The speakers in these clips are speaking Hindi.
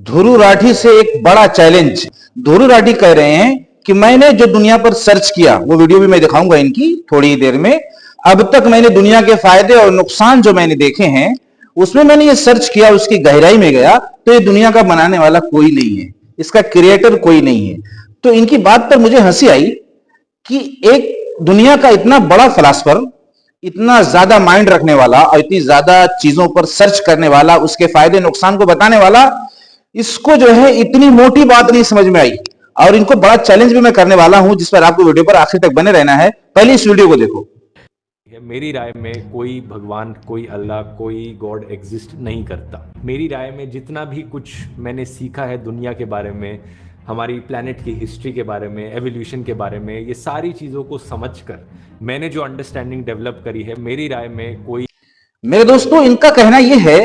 ध्रुव राठी से एक बड़ा चैलेंज। ध्रुव राठी कह रहे हैं कि मैंने जो दुनिया पर सर्च किया, वो वीडियो भी मैं दिखाऊंगा इनकी थोड़ी ही देर में। अब तक मैंने दुनिया के फायदे और नुकसान जो मैंने देखे हैं, उसमें मैंने ये सर्च किया, उसकी गहराई में गया तो ये दुनिया का बनाने वाला कोई नहीं है, इसका क्रिएटर कोई नहीं है। तो इनकी बात पर मुझे हंसी आई कि एक दुनिया का इतना बड़ा फिलॉसफर, इतना ज्यादा माइंड रखने वाला और इतनी ज्यादा चीजों पर सर्च करने वाला, उसके फायदे नुकसान को बताने वाला, इसको जो है इतनी मोटी बात नहीं समझ में आई। और इनको बड़ा चैलेंज भी मैं करने वाला हूं, जिस पर आपको वीडियो पर आखिर तक बने रहना है। पहले इस वीडियो को देखो। मेरी राय में कोई भगवान, कोई अल्लाह, कोई गॉड एग्जिस्ट नहीं करता। मेरी राय में जितना भी कुछ मैंने सीखा है दुनिया के बारे में, हमारी प्लैनेट की हिस्ट्री के बारे में, एवोल्यूशन के बारे में, ये सारी चीज़ों को समझकर मैंने जो अंडरस्टैंडिंग डेवलप करी है, मेरी राय में कोई। मेरे दोस्तों, इनका कहना यह है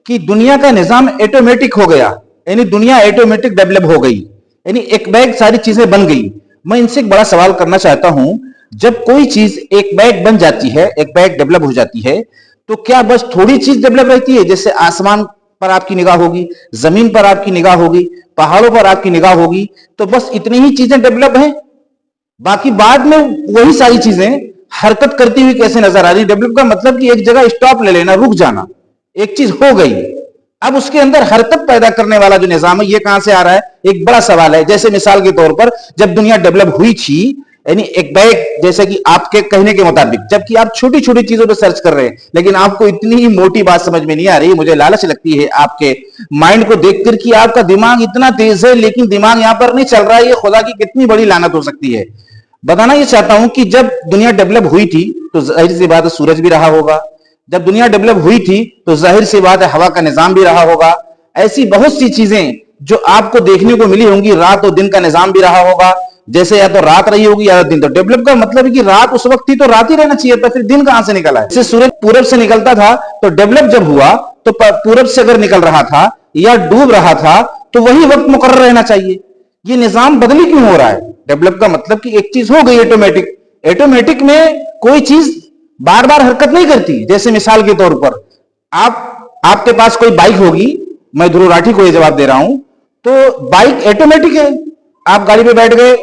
कि दुनिया का निजाम ऑटोमेटिक हो गया, यानी दुनिया ऑटोमेटिक डेवलप हो गई, यानी एक बैग सारी चीजें बन गई। मैं इनसे एक बड़ा सवाल करना चाहता हूं, जब कोई चीज एक बैग बन जाती है, एक बैग डेवलप हो जाती है, तो क्या बस थोड़ी चीज डेवलप रहती है? जैसे आसमान पर आपकी निगाह होगी, जमीन पर आपकी निगाह होगी, पहाड़ों पर आपकी निगाह होगी, तो बस इतनी ही चीजें डेवलप हैं? बाकी बाद में वही सारी चीजें हरकत करती हुई कैसे नजर आ रही? डेवलप का मतलब कि एक जगह स्टॉप ले लेना, रुक जाना, एक चीज हो गई, अब उसके अंदर हरकत पैदा करने वाला जो निजाम है, ये कहां से आ रहा है? एक बड़ा सवाल है। जैसे मिसाल के तौर पर जब दुनिया डेवलप हुई थी, यानी एक बैग, जैसे कि आपके कहने के मुताबिक, जबकि आप छोटी छोटी चीजों पर सर्च कर रहे हैं, लेकिन आपको इतनी ही मोटी बात समझ में नहीं आ रही। मुझे लालच लगती है आपके माइंड को देखकर कि आपका दिमाग इतना तेज है, लेकिन दिमाग यहां पर नहीं चल रहा है। ये खुदा की कितनी बड़ी लानत हो सकती है। बताना ये चाहता हूं कि जब दुनिया डेवलप हुई थी तो जाहिर सी बात है सूरज भी रहा होगा, जब दुनिया डेवलप हुई थी तो जाहिर सी बात है हवा का निजाम भी रहा होगा। ऐसी बहुत सी चीजें जो आपको देखने को मिली होंगी, रात और दिन का निजाम भी रहा होगा। जैसे या तो रात रही होगी या दिन। तो डेवलप का मतलब है कि रात उस वक्त थी तो रात ही रहना चाहिए था, फिर दिन कहां से निकला है? जैसे सूरज पूरब से निकलता था, तो डेवलप जब हुआ तो पूरब से अगर निकल रहा था या डूब रहा था तो वही वक्त मुकर्रर रहना चाहिए। ये निजाम बदली क्यों हो रहा है? डेवलप का मतलब कि एक चीज हो गई ऑटोमेटिक। ऑटोमेटिक में कोई चीज बार बार हरकत नहीं करती। जैसे मिसाल के तौर पर आपके पास कोई बाइक होगी, मैं ध्रुव राठी को ये जवाब दे रहा हूं, तो बाइक ऑटोमेटिक है। आप गाड़ी पे बैठ गए,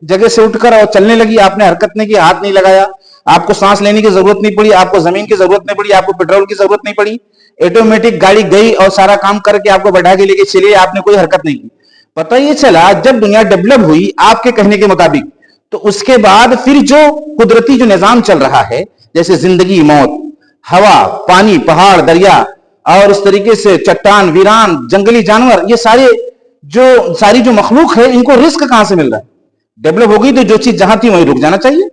जगह से उठकर और चलने लगी, आपने हरकत नहीं की, हाथ नहीं लगाया, आपको सांस लेने की जरूरत नहीं पड़ी, आपको जमीन की जरूरत नहीं पड़ी, आपको पेट्रोल की जरूरत नहीं पड़ी। ऑटोमेटिक गाड़ी गई और सारा काम करके आपको बैठा के लेके चलिए, आपने कोई हरकत नहीं की। पता ये चला जब दुनिया डेवलप हुई आपके कहने के मुताबिक, तो उसके बाद फिर जो कुदरती जो निजाम चल रहा है, जैसे जिंदगी मौत, हवा, पानी, पहाड़, दरिया और इस तरीके से चट्टान, वीरान, जंगली जानवर, ये सारी जो मखलूक है, इनको रिस्क कहां से मिल रहा है? डेवलप हो गई तो जो चीज जहां थी वहीं रुक जाना चाहिए।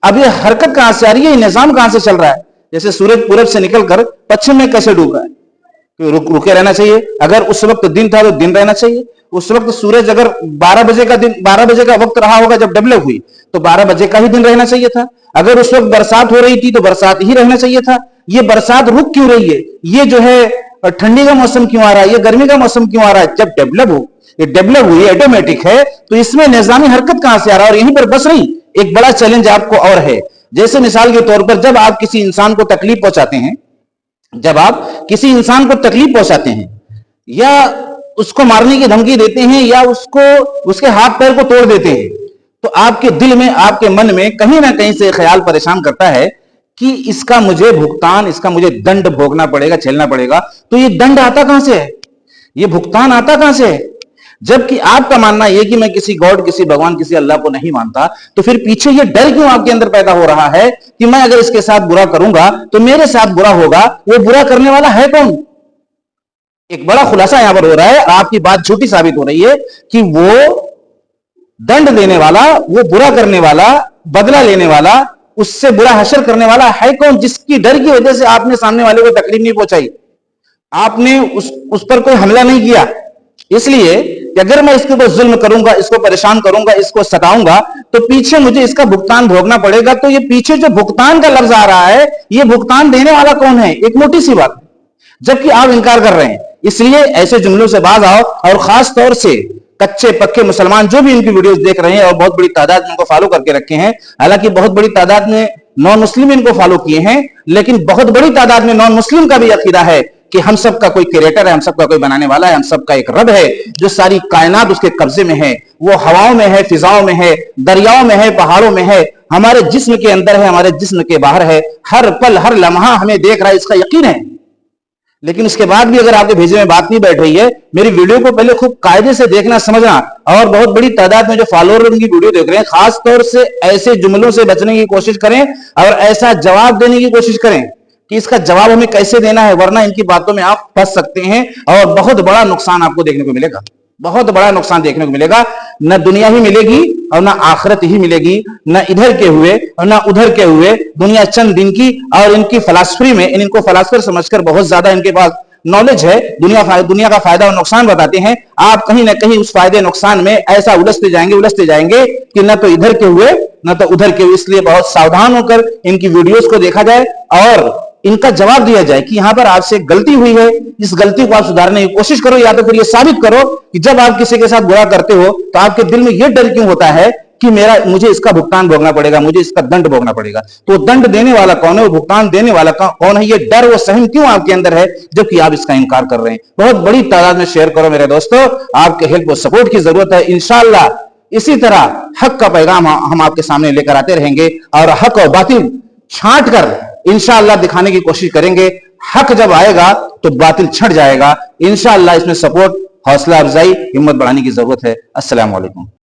अब ये हरकत कहां से आ रही है? ये निजाम कहां से चल रहा है? जैसे सूरज पूरब से निकलकर पश्चिम में कैसे डूब रहा है? रुके रहना चाहिए। अगर उस वक्त दिन था तो दिन रहना चाहिए। उस वक्त सूरज अगर 12 बजे का वक्त रहा होगा जब डेवलप हुई, तो 12 बजे का ही दिन रहना चाहिए था। अगर उस वक्त बरसात हो रही थी तो बरसात ही रहना चाहिए था। ये बरसात रुक क्यों रही है? ये जो है ठंडी का मौसम क्यों आ रहा है? ये गर्मी का मौसम क्यों आ रहा है? जब डेवलप हुई, ऑटोमेटिक है, तो इसमें निजामी हरकत कहां से आ रहा है? और यहीं पर बस नहीं, एक बड़ा चैलेंज आपको और है। जैसे मिसाल के तौर पर जब आप किसी इंसान को तकलीफ पहुंचाते हैं, या उसको मारने की धमकी देते हैं, या उसके हाथ पैर को तोड़ देते हैं, तो आपके दिल में, आपके मन में कहीं ना कहीं से ख्याल परेशान करता है कि इसका मुझे दंड भोगना पड़ेगा, झेलना पड़ेगा। तो ये दंड आता कहां से है? ये भुगतान आता कहां से है? जबकि आपका मानना यह कि मैं किसी गॉड, किसी भगवान, किसी अल्लाह को नहीं मानता, तो फिर पीछे ये डर क्यों आपके अंदर पैदा हो रहा है कि मैं अगर इसके साथ बुरा करूंगा तो मेरे साथ बुरा होगा? वो बुरा करने वाला है कौन? एक बड़ा खुलासा यहां पर हो रहा है। आपकी बात झूठी साबित हो रही है कि वो दंड देने वाला, वो बुरा करने वाला, बदला लेने वाला, उससे बुरा हशर करने वाला है कौन? जिसकी डर की वजह से आपने सामने वाले को तकलीफ नहीं पहुंचाई, आपने उस पर कोई हमला नहीं किया। इसलिए कि अगर मैं इसके ऊपर जुल्म करूंगा, इसको परेशान करूंगा, इसको सताऊंगा, तो पीछे मुझे इसका भुगतान भोगना पड़ेगा। तो ये पीछे जो भुगतान का लफ्ज आ रहा है, ये भुगतान देने वाला कौन है? एक मोटी सी बात, जबकि आप इनकार कर रहे हैं। इसलिए ऐसे जुमलों से बाज आओ। और खास तौर से कच्चे पक्के मुसलमान जो भी इनकी वीडियोस देख रहे हैं और बहुत बड़ी तादाद में इनको फॉलो करके रखे हैं, हालांकि बहुत बड़ी तादाद में नॉन मुस्लिम इनको फॉलो किए हैं, लेकिन बहुत बड़ी तादाद में नॉन मुस्लिम का भी अकीदा है कि हम सबका कोई क्रिएटर है, हम सबका कोई बनाने वाला है, हम सबका एक रब है जो सारी कायनात उसके कब्जे में है। वो हवाओं में है, फिजाओं में है, दरियाओं में है, पहाड़ों में है, हमारे जिस्म के अंदर है, हमारे जिस्म के बाहर है, हर पल हर लम्हा हमें देख रहा है, इसका यकीन है। लेकिन उसके बाद भी अगर आपके भेजे में बात नहीं बैठ रही है, मेरी वीडियो को पहले खूब कायदे से देखना, समझना, और बहुत बड़ी तादाद में जो फॉलोअर उनकी वीडियो देख रहे हैं, खास तौर से ऐसे जुमलों से बचने की कोशिश करें और ऐसा जवाब देने की कोशिश करें कि इसका जवाब हमें कैसे देना है, वरना इनकी बातों में आप फंस सकते हैं और बहुत बड़ा नुकसान आपको देखने को मिलेगा। बहुत बड़ा नुकसान देखने को मिलेगा। न दुनिया ही मिलेगी और न आखिरत ही मिलेगी, न इधर के हुए और न उधर के हुए। दुनिया चंद दिन की, और इनकी फिलॉसफी में इनको फिलॉसफर समझकर बहुत ज्यादा इनके पास नॉलेज है, दुनिया का फायदा और नुकसान बताते हैं। आप कहीं ना कहीं उस फायदे नुकसान में ऐसा उलझते जाएंगे कि न तो इधर के हुए न तो उधर के हुए। इसलिए बहुत सावधान होकर इनकी वीडियोस को देखा जाए और इनका जवाब दिया जाए कि यहां पर आपसे गलती हुई है, इस गलती को आप सुधारने की कोशिश करो, या तो फिर ये साबित करो कि जब आप किसी के साथ बुरा करते हो तो आपके दिल में यह डर क्यों होता है कि मुझे इसका भुगतान भोगना पड़ेगा, मुझे इसका दंड भोगना पड़ेगा। तो दंड देने वाला कौन है, वो भुगतान देने वाला कौन है, ये डर वो सहम क्यों आपके अंदर है जबकि आप इसका इनकार कर रहे हैं। बहुत बड़ी तादाद में शेयर करो मेरे दोस्तों, आपके हेल्प और सपोर्ट की जरूरत है। इंशाअल्लाह इसी तरह हक का पैगाम हम आपके सामने लेकर आते रहेंगे और हक और बातिल छांट कर इंशाअल्लाह दिखाने की कोशिश करेंगे। हक जब आएगा तो बातिल छट जाएगा। इंशाअल्लाह इसमें सपोर्ट, हौसला अफजाई, हिम्मत बढ़ाने की जरूरत है। अस्सलाम वालेकुम।